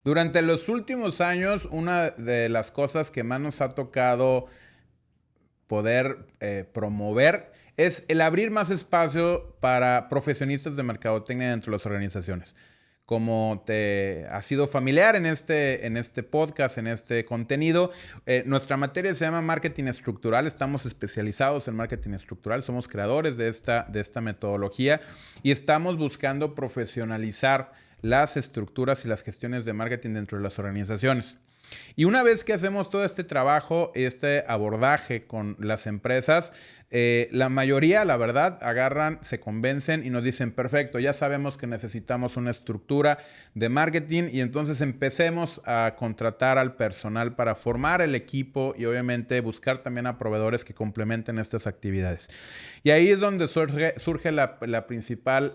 Durante los últimos años, una de las cosas que más nos ha tocado poder promover es el abrir más espacio para profesionistas de mercadotecnia dentro de las organizaciones. Como te ha sido familiar en este podcast, en este contenido, nuestra materia se llama marketing estructural. Estamos especializados en marketing estructural, somos creadores de esta metodología y estamos buscando profesionalizar las estructuras y las gestiones de marketing dentro de las organizaciones. Y una vez que hacemos todo este trabajo, este abordaje con las empresas, la mayoría, la verdad, agarran, se convencen y nos dicen, perfecto, ya sabemos que necesitamos una estructura de marketing y entonces empecemos a contratar al personal para formar el equipo y obviamente buscar también a proveedores que complementen estas actividades. Y ahí es donde surge la principal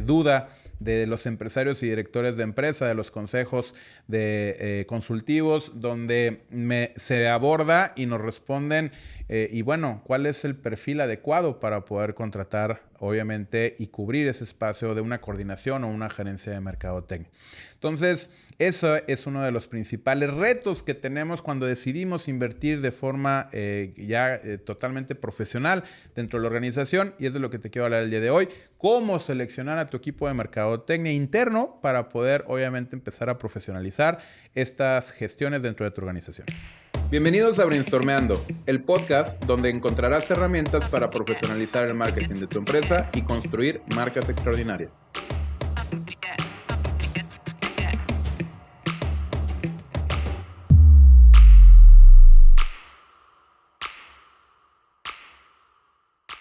duda de los empresarios y directores de empresa, de los consejos de consultivos, donde se aborda y nos responden, y bueno, ¿cuál es el perfil adecuado para poder contratar, obviamente, y cubrir ese espacio de una coordinación o una gerencia de mercadotecnia? Entonces, eso es uno de los principales retos que tenemos cuando decidimos invertir de forma totalmente profesional dentro de la organización, y es de lo que te quiero hablar el día de hoy: cómo seleccionar a tu equipo de mercadotecnia interno para poder, obviamente, empezar a profesionalizar estas gestiones dentro de tu organización. Bienvenidos a Brainstormeando, el podcast donde encontrarás herramientas para profesionalizar el marketing de tu empresa y construir marcas extraordinarias.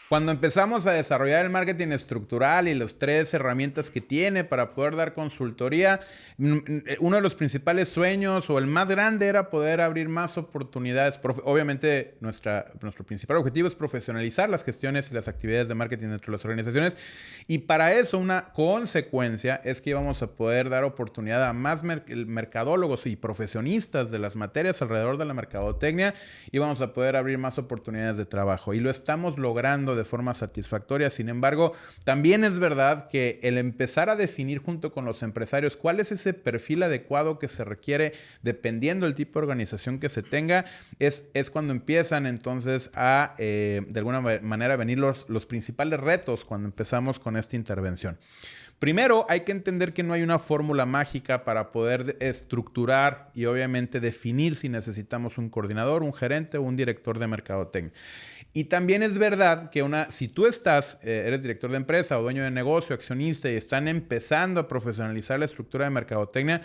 Cuando empezamos a desarrollar el marketing estructural y las 3 herramientas que tiene para poder dar consultoría, uno de los principales sueños o el más grande era poder abrir más oportunidades. Obviamente, nuestro principal objetivo es profesionalizar las gestiones y las actividades de marketing dentro de las organizaciones. Y para eso, una consecuencia es que íbamos a poder dar oportunidad a más mercadólogos y profesionistas de las materias alrededor de la mercadotecnia, y vamos a poder abrir más oportunidades de trabajo. Y lo estamos logrando de forma satisfactoria. Sin embargo, también es verdad que el empezar a definir junto con los empresarios cuál es ese perfil adecuado que se requiere dependiendo del tipo de organización que se tenga, es cuando empiezan entonces a de alguna manera venir los principales retos cuando empezamos con esta intervención. Primero, hay que entender que no hay una fórmula mágica para poder estructurar y obviamente definir si necesitamos un coordinador, un gerente o un director de mercadotecnia. Y también es verdad que si tú eres director de empresa o dueño de negocio, accionista, y están empezando a profesionalizar la estructura de mercadotecnia,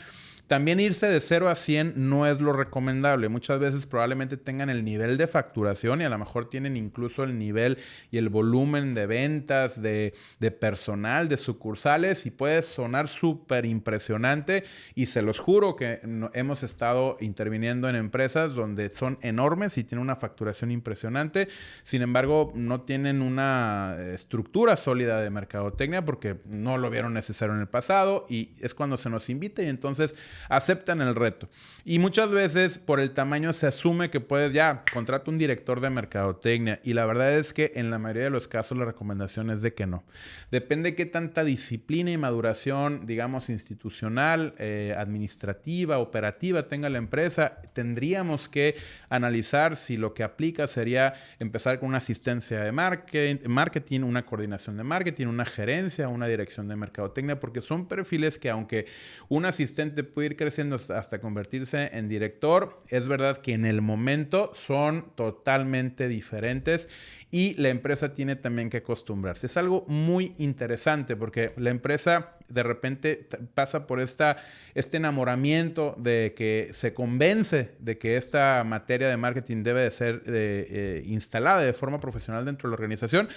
también irse de 0 a 100 no es lo recomendable. Muchas veces probablemente tengan el nivel de facturación y a lo mejor tienen incluso el nivel y el volumen de ventas, de personal, de sucursales, y puede sonar súper impresionante. Y se los juro que hemos estado interviniendo en empresas donde son enormes y tienen una facturación impresionante. Sin embargo, no tienen una estructura sólida de mercadotecnia porque no lo vieron necesario en el pasado, y es cuando se nos invita y entonces aceptan el reto. Y muchas veces por el tamaño se asume que puedes contratar un director de mercadotecnia, y la verdad es que en la mayoría de los casos la recomendación es de que no. Depende de qué tanta disciplina y maduración, digamos, institucional, administrativa, operativa tenga la empresa. Tendríamos que analizar si lo que aplica sería empezar con una asistencia de marketing, una coordinación de marketing, una gerencia, una dirección de mercadotecnia, porque son perfiles que, aunque un asistente puede ir creciendo hasta convertirse en director, es verdad que en el momento son totalmente diferentes y la empresa tiene también que acostumbrarse. Es algo muy interesante porque la empresa de repente pasa por este enamoramiento de que se convence de que esta materia de marketing debe de ser instalada de forma profesional dentro de la organización.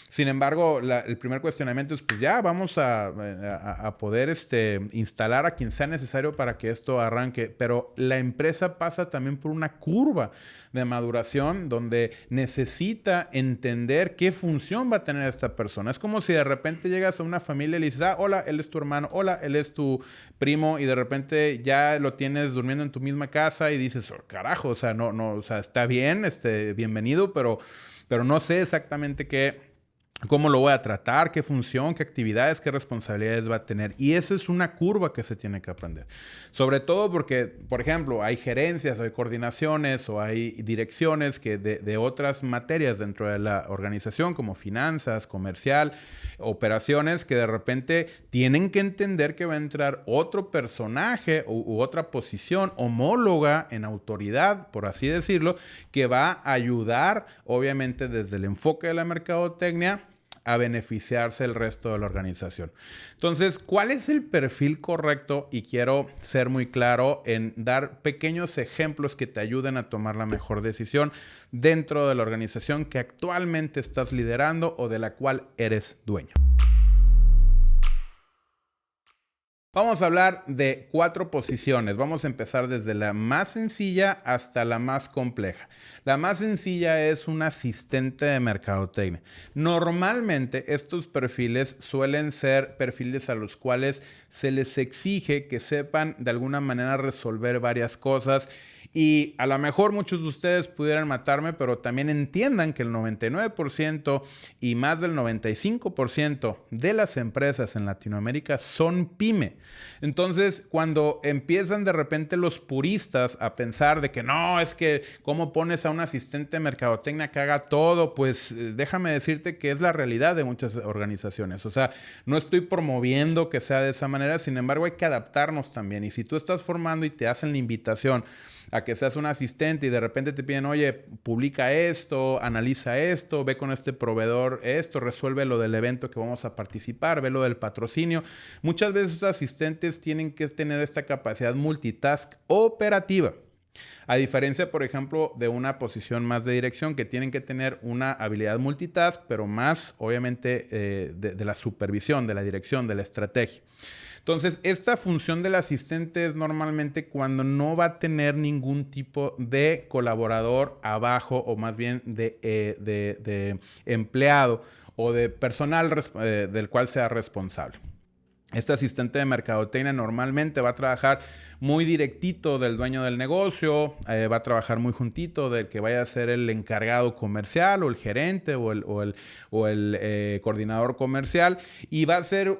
Sin embargo, el primer cuestionamiento es, pues vamos a poder instalar a quien sea necesario para que esto arranque. Pero la empresa pasa también por una curva de maduración donde necesita entender qué función va a tener esta persona. Es como si de repente llegas a una familia y le dices, hola, él es tu hermano, hola, él es tu primo, y de repente ya lo tienes durmiendo en tu misma casa y dices, carajo, o sea, está bien, bienvenido, pero no sé exactamente qué cómo lo voy a tratar, qué función, qué actividades, qué responsabilidades va a tener. Y eso es una curva que se tiene que aprender. Sobre todo porque, por ejemplo, hay gerencias, hay coordinaciones o hay direcciones que de otras materias dentro de la organización, como finanzas, comercial, operaciones, que de repente tienen que entender que va a entrar otro personaje u otra posición homóloga en autoridad, por así decirlo, que va a ayudar, obviamente, desde el enfoque de la mercadotecnia, a beneficiarse el resto de la organización. Entonces, ¿cuál es el perfil correcto? Y quiero ser muy claro en dar pequeños ejemplos que te ayuden a tomar la mejor decisión dentro de la organización que actualmente estás liderando o de la cual eres dueño. Vamos a hablar de 4 posiciones. Vamos a empezar desde la más sencilla hasta la más compleja. La más sencilla es un asistente de mercadotecnia. Normalmente estos perfiles suelen ser perfiles a los cuales se les exige que sepan de alguna manera resolver varias cosas. Y a lo mejor muchos de ustedes pudieran matarme, pero también entiendan que el 99% y más del 95% de las empresas en Latinoamérica son pyme. Entonces, cuando empiezan de repente los puristas a pensar de que no, es que cómo pones a un asistente de mercadotecnia que haga todo, pues déjame decirte que es la realidad de muchas organizaciones. O sea, no estoy promoviendo que sea de esa manera, sin embargo hay que adaptarnos también. Y si tú estás formando y te hacen la invitación a que seas un asistente y de repente te piden, oye, publica esto, analiza esto, ve con este proveedor esto, resuelve lo del evento que vamos a participar, ve lo del patrocinio. Muchas veces los asistentes tienen que tener esta capacidad multitask operativa. A diferencia, por ejemplo, de una posición más de dirección que tienen que tener una habilidad multitask, pero más, obviamente, de la supervisión, de la dirección, de la estrategia. Entonces, esta función del asistente es normalmente cuando no va a tener ningún tipo de colaborador abajo o más bien de empleado o de personal del cual sea responsable. Este asistente de mercadotecnia normalmente va a trabajar muy directito del dueño del negocio, va a trabajar muy juntito del que vaya a ser el encargado comercial o el gerente o el coordinador comercial, y va a ser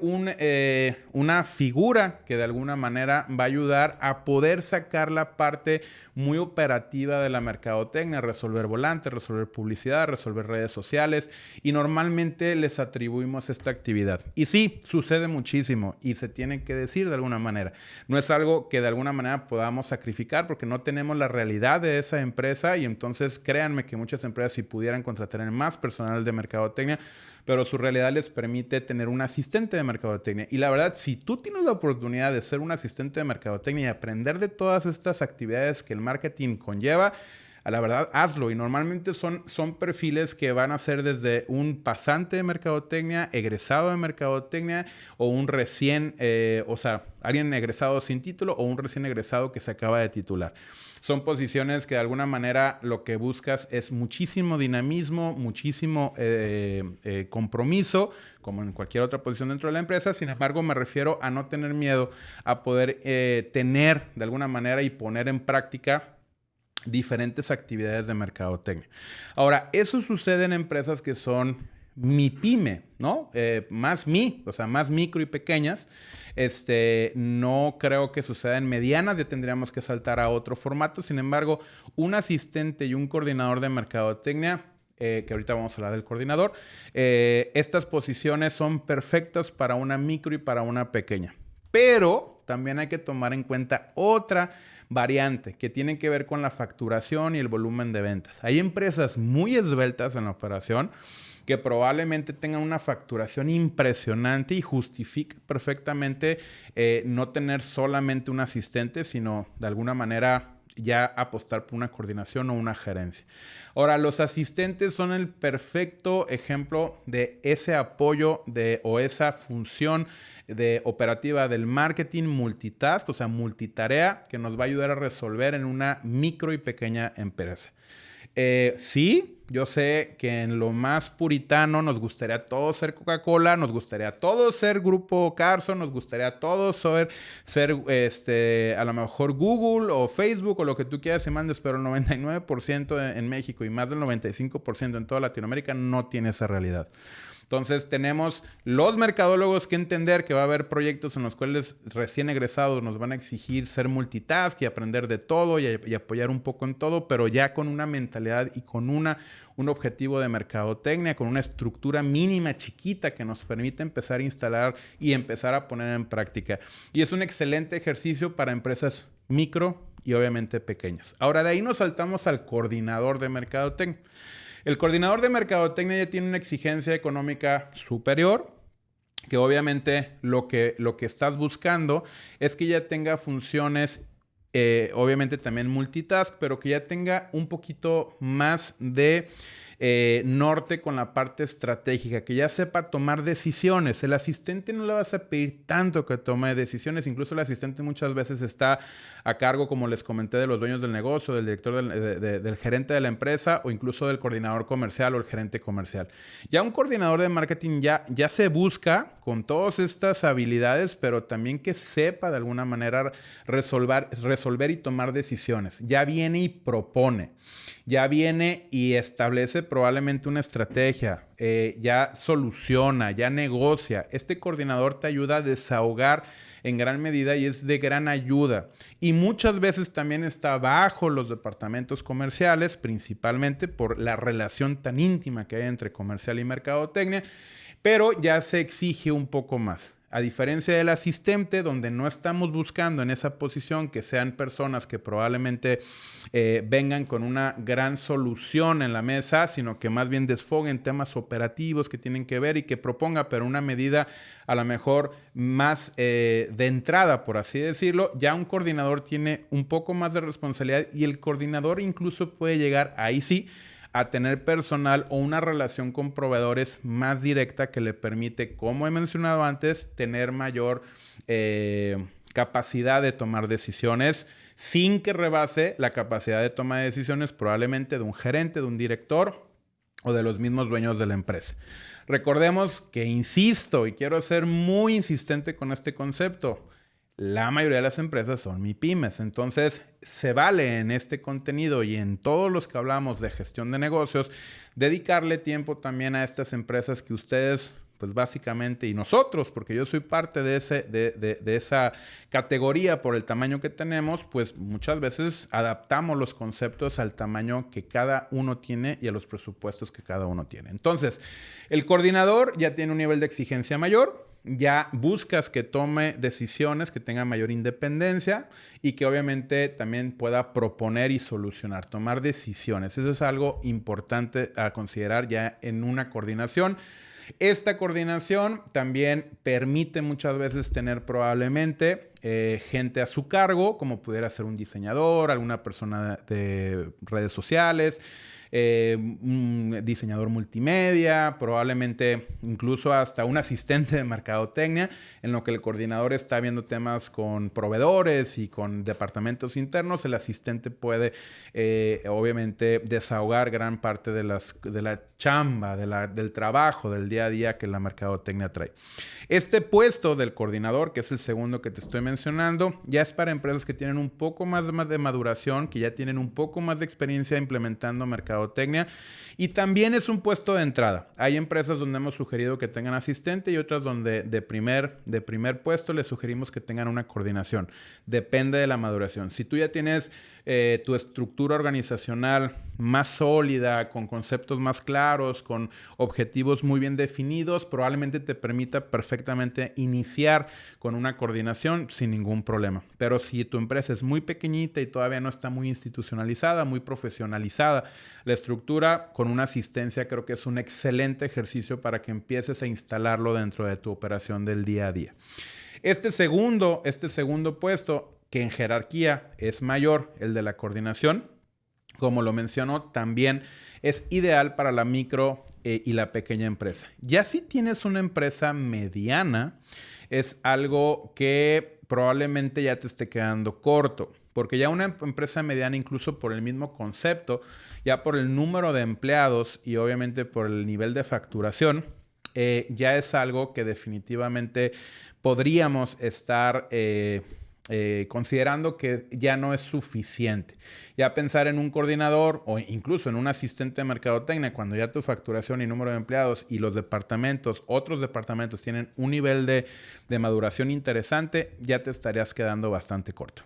una figura que de alguna manera va a ayudar a poder sacar la parte muy operativa de la mercadotecnia, resolver volantes, resolver publicidad, resolver redes sociales, y normalmente les atribuimos esta actividad. Y sí, sucede muchísimo y se tiene que decir de alguna manera. No es algo que de alguna manera podamos sacrificar porque no tenemos la realidad de esa empresa, y entonces créanme que muchas empresas si pudieran contratar más personal de mercadotecnia, pero su realidad les permite tener un asistente de mercadotecnia. Y la verdad, si tú tienes la oportunidad de ser un asistente de mercadotecnia y aprender de todas estas actividades que el marketing conlleva, a la verdad, hazlo. Y normalmente son perfiles que van a ser desde un pasante de mercadotecnia, egresado de mercadotecnia o un recién, alguien egresado sin título o un recién egresado que se acaba de titular. Son posiciones que de alguna manera lo que buscas es muchísimo dinamismo, muchísimo compromiso, como en cualquier otra posición dentro de la empresa. Sin embargo, me refiero a no tener miedo a poder tener de alguna manera y poner en práctica diferentes actividades de mercadotecnia. Ahora, eso sucede en empresas que son MIPYME, ¿no? Más micro y pequeñas. No creo que suceda en medianas, ya tendríamos que saltar a otro formato. Sin embargo, un asistente y un coordinador de mercadotecnia, que ahorita vamos a hablar del coordinador, estas posiciones son perfectas para una micro y para una pequeña. Pero también hay que tomar en cuenta otra variante que tiene que ver con la facturación y el volumen de ventas. Hay empresas muy esbeltas en la operación que probablemente tengan una facturación impresionante y justifique perfectamente no tener solamente un asistente, sino de alguna manera ya apostar por una coordinación o una gerencia. Ahora, los asistentes son el perfecto ejemplo de ese apoyo o esa función operativa del marketing multitask, o sea, multitarea, que nos va a ayudar a resolver en una micro y pequeña empresa. Sí, yo sé que en lo más puritano nos gustaría todos ser Coca-Cola, nos gustaría todos ser Grupo Carso, nos gustaría todos ser a lo mejor Google o Facebook o lo que tú quieras y mandes, pero el 99% en México y más del 95% en toda Latinoamérica no tiene esa realidad. Entonces tenemos los mercadólogos que entender que va a haber proyectos en los cuales recién egresados nos van a exigir ser multitask y aprender de todo y apoyar un poco en todo, pero ya con una mentalidad y con un objetivo de mercadotecnia, con una estructura mínima chiquita que nos permite empezar a instalar y empezar a poner en práctica. Y es un excelente ejercicio para empresas micro y obviamente pequeñas. Ahora, de ahí nos saltamos al coordinador de mercadotecnia. El coordinador de mercadotecnia ya tiene una exigencia económica superior, que obviamente lo que estás buscando es que ya tenga funciones, obviamente también multitask, pero que ya tenga un poquito más de norte con la parte estratégica, que ya sepa tomar decisiones. El asistente no le vas a pedir tanto que tome decisiones, incluso el asistente muchas veces está a cargo, como les comenté, de los dueños del negocio, del director, del gerente de la empresa o incluso del coordinador comercial o el gerente comercial. Ya un coordinador de marketing ya se busca con todas estas habilidades, pero también que sepa de alguna manera resolver y tomar decisiones. Ya viene y propone. Ya viene y establece probablemente una estrategia, ya soluciona, ya negocia. Este coordinador te ayuda a desahogar en gran medida y es de gran ayuda. Y muchas veces también está bajo los departamentos comerciales, principalmente por la relación tan íntima que hay entre comercial y mercadotecnia, pero ya se exige un poco más. A diferencia del asistente, donde no estamos buscando en esa posición que sean personas que probablemente vengan con una gran solución en la mesa, sino que más bien desfoguen temas operativos que tienen que ver y que proponga, pero una medida a lo mejor más de entrada, por así decirlo. Ya un coordinador tiene un poco más de responsabilidad y el coordinador incluso puede llegar, ahí sí, a tener personal o una relación con proveedores más directa que le permite, como he mencionado antes, tener mayor capacidad de tomar decisiones sin que rebase la capacidad de toma de decisiones probablemente de un gerente, de un director o de los mismos dueños de la empresa. Recordemos que, insisto, y quiero ser muy insistente con este concepto, la mayoría de las empresas son MIPYMES. Entonces, se vale en este contenido y en todos los que hablamos de gestión de negocios, dedicarle tiempo también a estas empresas que ustedes, pues básicamente, y nosotros, porque yo soy parte de esa categoría por el tamaño que tenemos, pues muchas veces adaptamos los conceptos al tamaño que cada uno tiene y a los presupuestos que cada uno tiene. Entonces, el coordinador ya tiene un nivel de exigencia mayor. Ya buscas que tome decisiones, que tenga mayor independencia y que obviamente también pueda proponer y solucionar, tomar decisiones. Eso es algo importante a considerar ya en una coordinación. Esta coordinación también permite muchas veces tener probablemente gente a su cargo, como pudiera ser un diseñador, alguna persona de redes sociales, un diseñador multimedia, probablemente incluso hasta un asistente de mercadotecnia, en lo que el coordinador está viendo temas con proveedores y con departamentos internos. El asistente puede obviamente desahogar gran parte de la chamba, del trabajo, del día a día que la mercadotecnia trae. Este puesto del coordinador, que es el segundo que te estoy mencionando, ya es para empresas que tienen un poco más de maduración, que ya tienen un poco más de experiencia implementando mercadotecnia, y también es un puesto de entrada. Hay empresas donde hemos sugerido que tengan asistente y otras donde de primer puesto les sugerimos que tengan una coordinación. Depende de la maduración. Si tú ya tienes tu estructura organizacional más sólida, con conceptos más claros, con objetivos muy bien definidos, probablemente te permita perfectamente iniciar con una coordinación sin ningún problema. Pero si tu empresa es muy pequeñita y todavía no está muy institucionalizada, muy profesionalizada, la estructura con una asistencia creo que es un excelente ejercicio para que empieces a instalarlo dentro de tu operación del día a día. Este segundo puesto, que en jerarquía es mayor, el de la coordinación, como lo menciono, también es ideal para la micro y la pequeña empresa. Ya si tienes una empresa mediana, es algo que probablemente ya te esté quedando corto, porque ya una empresa mediana, incluso por el mismo concepto, ya por el número de empleados y obviamente por el nivel de facturación, ya es algo que definitivamente podríamos estar considerando que ya no es suficiente. Ya pensar en un coordinador o incluso en un asistente de mercadotecnia, cuando ya tu facturación y número de empleados y los departamentos, otros departamentos tienen un nivel de maduración interesante, ya te estarías quedando bastante corto.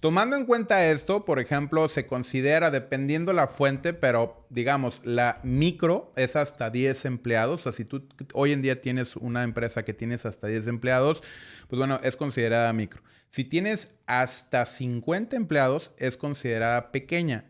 Tomando en cuenta esto, por ejemplo, se considera, dependiendo la fuente, pero digamos, la micro es hasta 10 empleados. O sea, si tú hoy en día tienes una empresa que tienes hasta 10 empleados, pues bueno, es considerada micro. Si tienes hasta 50 empleados, es considerada pequeña.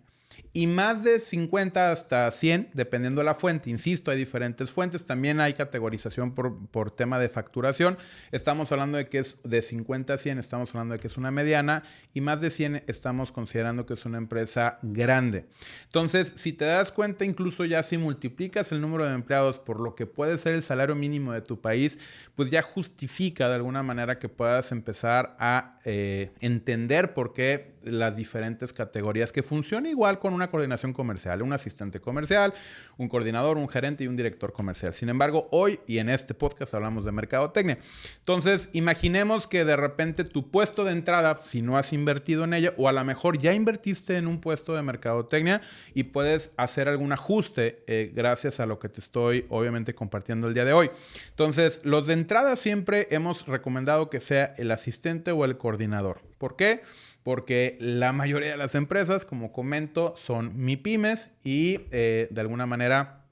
Y más de 50 hasta 100, dependiendo de la fuente. Insisto, hay diferentes fuentes. También hay categorización por tema de facturación. Estamos hablando de que es de 50 a 100, estamos hablando de que es una mediana. Y más de 100 estamos considerando que es una empresa grande. Entonces, si te das cuenta, incluso ya si multiplicas el número de empleados por lo que puede ser el salario mínimo de tu país, pues ya justifica de alguna manera que puedas empezar a entender por qué las diferentes categorías, que funciona igual con una coordinación comercial, un asistente comercial, un coordinador, un gerente y un director comercial. Sin embargo, hoy y en este podcast hablamos de mercadotecnia. Entonces, imaginemos que de repente tu puesto de entrada, si no has invertido en ella, o a lo mejor ya invertiste en un puesto de mercadotecnia y puedes hacer algún ajuste gracias a lo que te estoy obviamente compartiendo el día de hoy. Entonces, los de entrada siempre hemos recomendado que sea el asistente o el coordinador. ¿Por qué? Porque la mayoría de las empresas, como comento, son MIPYMES y de alguna manera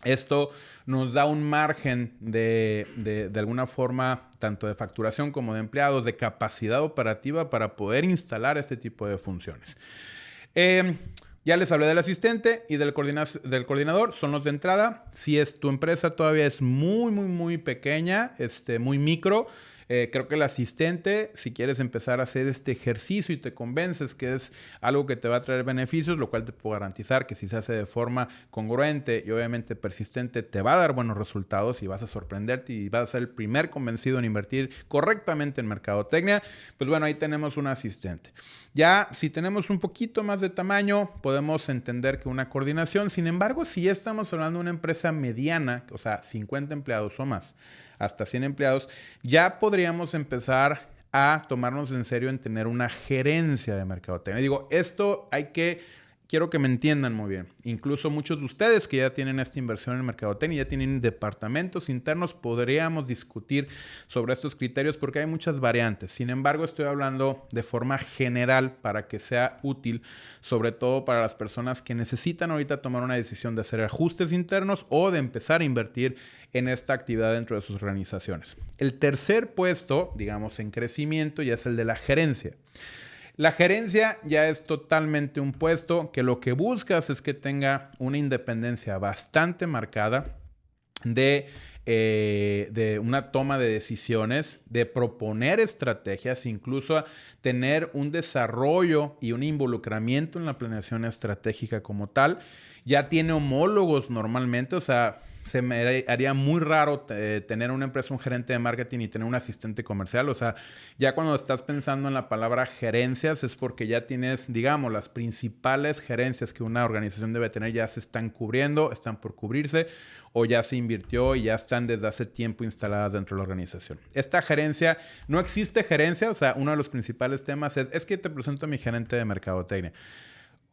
esto nos da un margen de alguna forma, tanto de facturación como de empleados, de capacidad operativa para poder instalar este tipo de funciones. Ya les hablé del asistente y del coordinador, son los de entrada. Si tu empresa todavía es muy pequeña, muy micro, creo que el asistente, si quieres empezar a hacer este ejercicio y te convences que es algo que te va a traer beneficios, lo cual te puedo garantizar que si se hace de forma congruente y obviamente persistente, te va a dar buenos resultados y vas a sorprenderte y vas a ser el primer convencido en invertir correctamente en mercadotecnia. Pues bueno, ahí tenemos un asistente. Ya si tenemos un poquito más de tamaño, podemos entender que una coordinación. Sin embargo, si ya estamos hablando de una empresa mediana, o sea, 50 empleados o más, hasta 100 empleados, ya podríamos empezar a tomarnos en serio en tener una gerencia de mercadotecnia. Digo, quiero que me entiendan muy bien. Incluso muchos de ustedes que ya tienen esta inversión en mercadotecnia, ya tienen departamentos internos, podríamos discutir sobre estos criterios porque hay muchas variantes. Sin embargo, estoy hablando de forma general para que sea útil, sobre todo para las personas que necesitan ahorita tomar una decisión de hacer ajustes internos o de empezar a invertir en esta actividad dentro de sus organizaciones. El tercer puesto, digamos, en crecimiento ya es el de la gerencia. La gerencia ya es totalmente un puesto que lo que buscas es que tenga una independencia bastante marcada de una toma de decisiones, de proponer estrategias, incluso tener un desarrollo y un involucramiento en la planeación estratégica como tal. Ya tiene homólogos normalmente, o sea, se me haría muy raro tener una empresa, un gerente de marketing y tener un asistente comercial. O sea, ya cuando estás pensando en la palabra gerencias es porque ya tienes, digamos, las principales gerencias que una organización debe tener ya se están cubriendo, están por cubrirse o ya se invirtió y ya están desde hace tiempo instaladas dentro de la organización. Esta gerencia, no existe gerencia, o sea, uno de los principales temas es que te presento a mi gerente de mercadotecnia.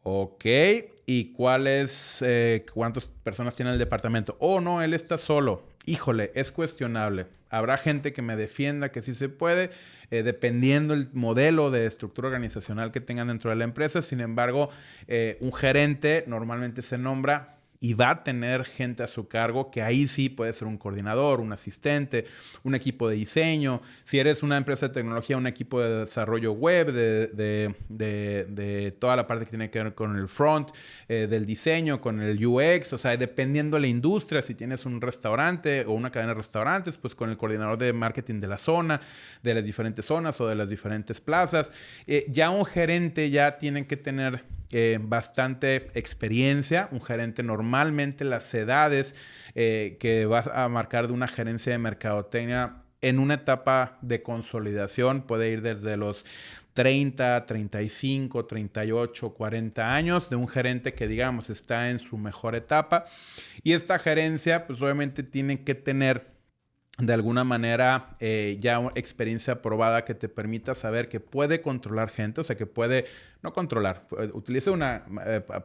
Ok, ¿y cuántas personas tiene el departamento? Oh, no, él está solo. Híjole, es cuestionable. Habrá gente que me defienda que sí se puede, dependiendo el modelo de estructura organizacional que tengan dentro de la empresa. Sin embargo, un gerente normalmente se nombra y va a tener gente a su cargo, que ahí sí puede ser un coordinador, un asistente, un equipo de diseño. Si eres una empresa de tecnología, un equipo de desarrollo web, de toda la parte que tiene que ver con el front, del diseño, con el UX. O sea, dependiendo de la industria, si tienes un restaurante o una cadena de restaurantes, pues con el coordinador de marketing de la zona, de las diferentes zonas o de las diferentes plazas. Ya un gerente ya tiene que tener bastante experiencia. Un gerente, normalmente las edades que vas a marcar de una gerencia de mercadotecnia en una etapa de consolidación puede ir desde los 30, 35, 38, 40 años de un gerente que, digamos, está en su mejor etapa. Y esta gerencia, pues obviamente tiene que tener de alguna manera ya experiencia probada que te permita saber que puede controlar gente, o sea, que puede, no controlar, utilice una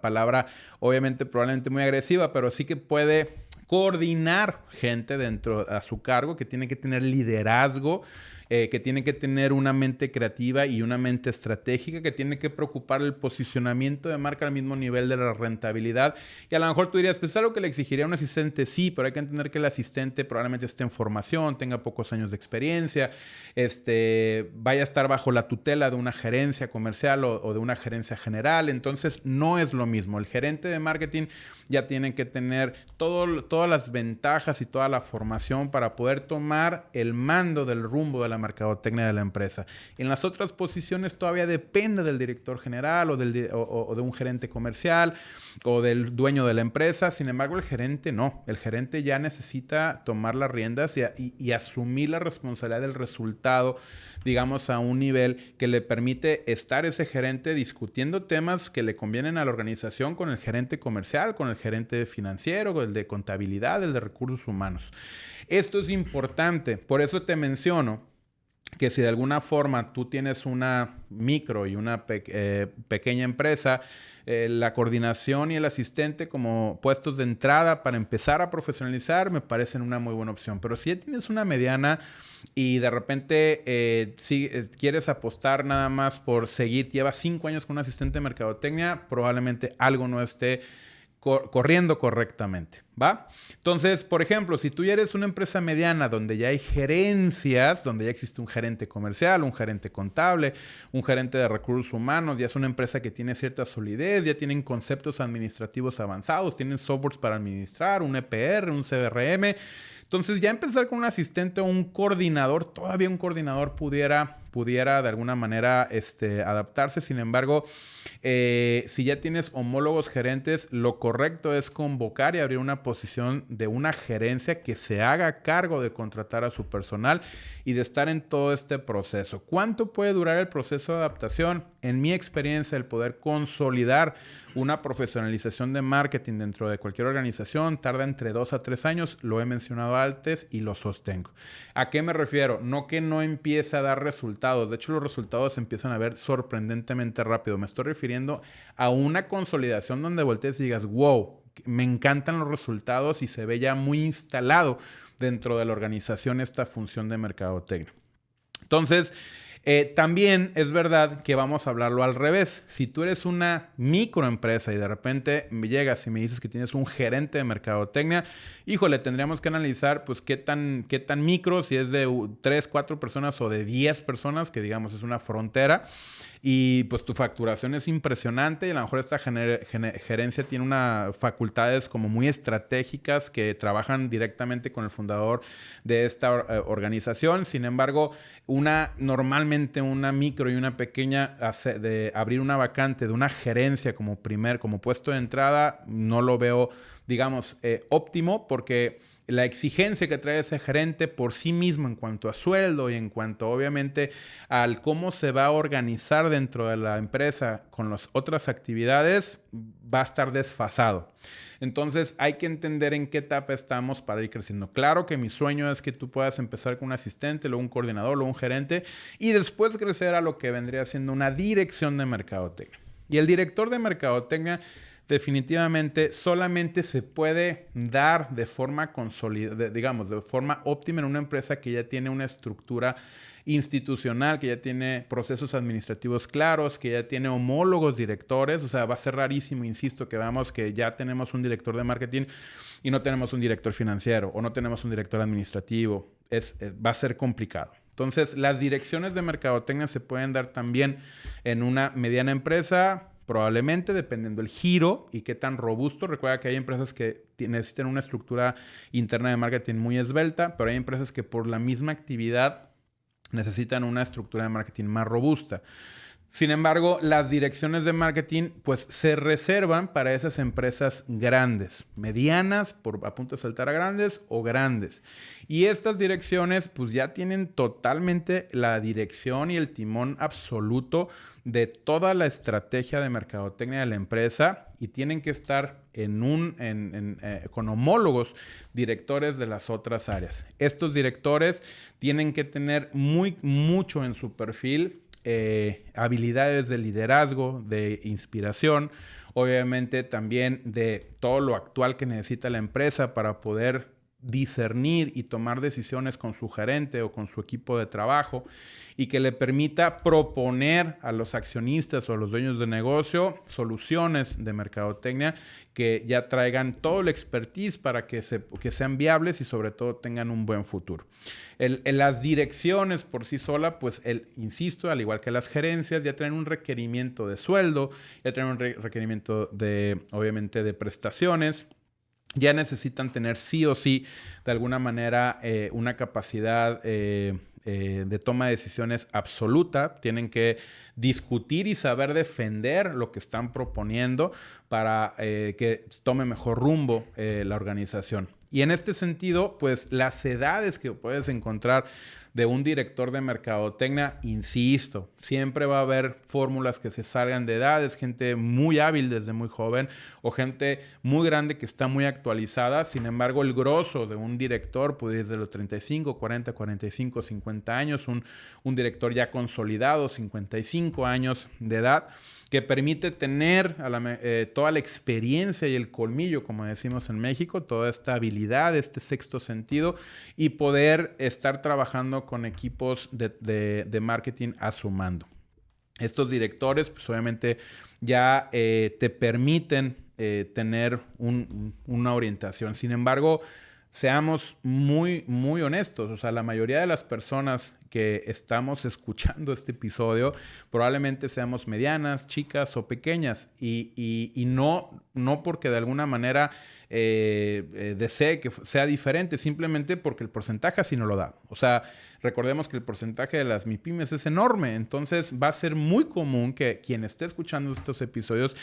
palabra obviamente probablemente muy agresiva, pero sí que puede coordinar gente dentro a su cargo, que tiene que tener liderazgo, que tiene que tener una mente creativa y una mente estratégica, que tiene que preocupar el posicionamiento de marca al mismo nivel de la rentabilidad. Y a lo mejor tú dirías, pues es algo que le exigiría a un asistente, sí, pero hay que entender que el asistente probablemente esté en formación, tenga pocos años de experiencia, vaya a estar bajo la tutela de una gerencia comercial o de una gerencia general. Entonces no es lo mismo. El gerente de marketing ya tiene que tener todas las ventajas y toda la formación para poder tomar el mando del rumbo de la mercadotecnia de la empresa. En las otras posiciones todavía depende del director general o de un gerente comercial o del dueño de la empresa. Sin embargo, el gerente no. El gerente ya necesita tomar las riendas y asumir la responsabilidad del resultado, digamos, a un nivel que le permite estar ese gerente discutiendo temas que le convienen a la organización con el gerente comercial, con el gerente financiero, el de contabilidad, el de recursos humanos. Esto es importante. Por eso te menciono que si de alguna forma tú tienes una micro y una pequeña empresa, la coordinación y el asistente como puestos de entrada para empezar a profesionalizar me parecen una muy buena opción. Pero si ya tienes una mediana y de repente si quieres apostar nada más por seguir, llevas 5 años con un asistente de mercadotecnia, probablemente algo no esté corriendo correctamente, ¿va? Entonces, por ejemplo, si tú ya eres una empresa mediana donde ya hay gerencias, donde ya existe un gerente comercial, un gerente contable, un gerente de recursos humanos, ya es una empresa que tiene cierta solidez, ya tienen conceptos administrativos avanzados, tienen softwares para administrar, un EPR, un CRM. Entonces, ya empezar con un asistente o un coordinador, todavía un coordinador pudiera de alguna manera adaptarse. Sin embargo, si ya tienes homólogos gerentes, lo correcto es convocar y abrir una posición de una gerencia que se haga cargo de contratar a su personal y de estar en todo este proceso. ¿Cuánto puede durar el proceso de adaptación? En mi experiencia, el poder consolidar una profesionalización de marketing dentro de cualquier organización tarda entre 2 a 3 años. Lo he mencionado antes y lo sostengo. ¿A qué me refiero? No que no empiece a dar resultados. De hecho, los resultados se empiezan a ver sorprendentemente rápido. Me estoy refiriendo a una consolidación donde voltees y digas, wow, me encantan los resultados y se ve ya muy instalado dentro de la organización esta función de mercadotecnia. Entonces, también es verdad que vamos a hablarlo al revés. Si tú eres una microempresa y de repente me llegas y me dices que tienes un gerente de mercadotecnia, híjole, tendríamos que analizar pues qué tan micro, si es de 3, 4 personas o de 10 personas, que digamos es una frontera. Y pues tu facturación es impresionante y a lo mejor esta gerencia tiene unas facultades como muy estratégicas que trabajan directamente con el fundador de esta organización. Sin embargo, normalmente una micro y una pequeña, de abrir una vacante de una gerencia como puesto de entrada, no lo veo, digamos, óptimo, porque la exigencia que trae ese gerente por sí mismo en cuanto a sueldo y en cuanto obviamente al cómo se va a organizar dentro de la empresa con las otras actividades va a estar desfasado. Entonces hay que entender en qué etapa estamos para ir creciendo. Claro que mi sueño es que tú puedas empezar con un asistente, luego un coordinador, luego un gerente y después crecer a lo que vendría siendo una dirección de mercadotecnia. Y el director de mercadotecnia definitivamente solamente se puede dar de forma consolidada, digamos, de forma óptima en una empresa que ya tiene una estructura institucional, que ya tiene procesos administrativos claros, que ya tiene homólogos directores. O sea, va a ser rarísimo, insisto, que veamos que ya tenemos un director de marketing y no tenemos un director financiero o no tenemos un director administrativo. Va a ser complicado. Entonces, las direcciones de mercadotecnia se pueden dar también en una mediana empresa, probablemente dependiendo del giro y qué tan robusto. Recuerda que hay empresas que necesitan una estructura interna de marketing muy esbelta, pero hay empresas que por la misma actividad necesitan una estructura de marketing más robusta. Sin embargo, las direcciones de marketing pues se reservan para esas empresas grandes, medianas, a punto de saltar a grandes o grandes. Y estas direcciones pues ya tienen totalmente la dirección y el timón absoluto de toda la estrategia de mercadotecnia de la empresa y tienen que estar con homólogos directores de las otras áreas. Estos directores tienen que tener mucho en su perfil habilidades de liderazgo, de inspiración, obviamente también de todo lo actual que necesita la empresa para poder discernir y tomar decisiones con su gerente o con su equipo de trabajo y que le permita proponer a los accionistas o a los dueños de negocio soluciones de mercadotecnia que ya traigan todo el expertise para que sean viables y sobre todo tengan un buen futuro. Las direcciones por sí sola, pues insisto, al igual que las gerencias, ya traen un requerimiento de sueldo, ya traen un requerimiento obviamente de prestaciones. Ya necesitan tener sí o sí, de alguna manera, una capacidad de toma de decisiones absoluta. Tienen que discutir y saber defender lo que están proponiendo para que tome mejor rumbo la organización. Y en este sentido, pues las edades que puedes encontrar de un director de mercadotecnia, insisto, siempre va a haber fórmulas que se salgan de edades, gente muy hábil desde muy joven o gente muy grande que está muy actualizada. Sin embargo, el grosso de un director, pues desde los 35, 40, 45, 50 años, un director ya consolidado, 55 años de edad, que permite tener toda la experiencia y el colmillo, como decimos en México, toda esta habilidad, este sexto sentido y poder estar trabajando con equipos de marketing a su mando. Estos directores, pues obviamente ya te permiten tener una orientación. Sin embargo, seamos muy honestos. O sea, la mayoría de las personas que estamos escuchando este episodio probablemente seamos medianas, chicas o pequeñas. Y no porque de alguna manera desee que sea diferente, simplemente porque el porcentaje así no lo da. O sea, recordemos que el porcentaje de las MIPYMES es enorme. Entonces va a ser muy común que quien esté escuchando estos episodios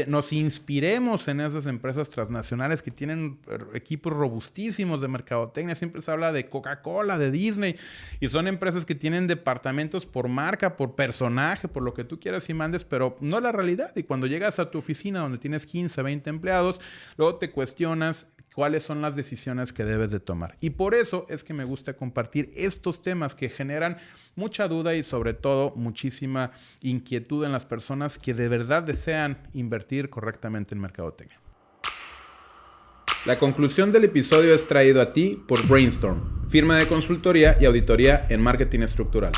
nos inspiremos en esas empresas transnacionales que tienen equipos robustísimos de mercadotecnia. Siempre se habla de Coca-Cola, de Disney, y son empresas que tienen departamentos por marca, por personaje, por lo que tú quieras y mandes, pero no es la realidad. Y cuando llegas a tu oficina donde tienes 15, 20 empleados, luego te cuestionas cuáles son las decisiones que debes de tomar. Y por eso es que me gusta compartir estos temas que generan mucha duda y sobre todo muchísima inquietud en las personas que de verdad desean invertir correctamente en mercadotecnia. La conclusión del episodio es traído a ti por Brainstorm, firma de consultoría y auditoría en marketing estructural.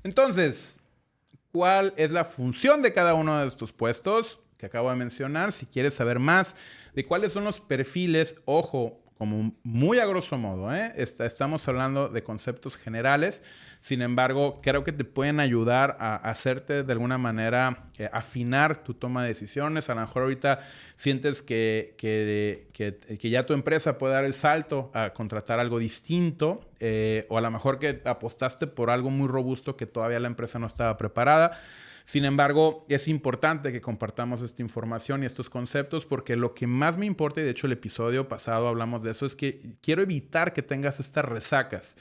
Entonces, ¿cuál es la función de cada uno de estos puestos que acabo de mencionar? Si quieres saber más de cuáles son los perfiles, ojo, como muy a grosso modo, estamos hablando de conceptos generales. Sin embargo, creo que te pueden ayudar a hacerte de alguna manera afinar tu toma de decisiones. A lo mejor ahorita sientes que ya tu empresa puede dar el salto a contratar algo distinto, o a lo mejor que apostaste por algo muy robusto que todavía la empresa no estaba preparada. Sin embargo, es importante que compartamos esta información y estos conceptos porque lo que más me importa, y de hecho el episodio pasado hablamos de eso, es que quiero evitar que tengas estas resacas.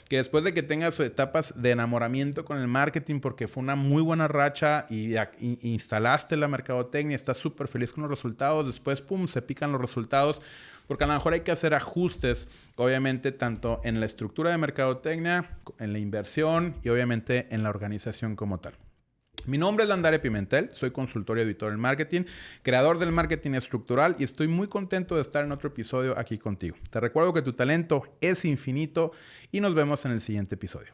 Que después de que tengas etapas de enamoramiento con el marketing porque fue una muy buena racha y instalaste la mercadotecnia, estás súper feliz con los resultados, después pum, se pican los resultados porque a lo mejor hay que hacer ajustes, obviamente tanto en la estructura de mercadotecnia, en la inversión y obviamente en la organización como tal. Mi nombre es Landare Pimentel, soy consultor y auditor en marketing, creador del marketing estructural y estoy muy contento de estar en otro episodio aquí contigo. Te recuerdo que tu talento es infinito y nos vemos en el siguiente episodio.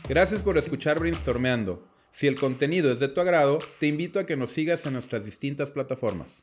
Gracias por escuchar Brainstormeando. Si el contenido es de tu agrado, te invito a que nos sigas en nuestras distintas plataformas.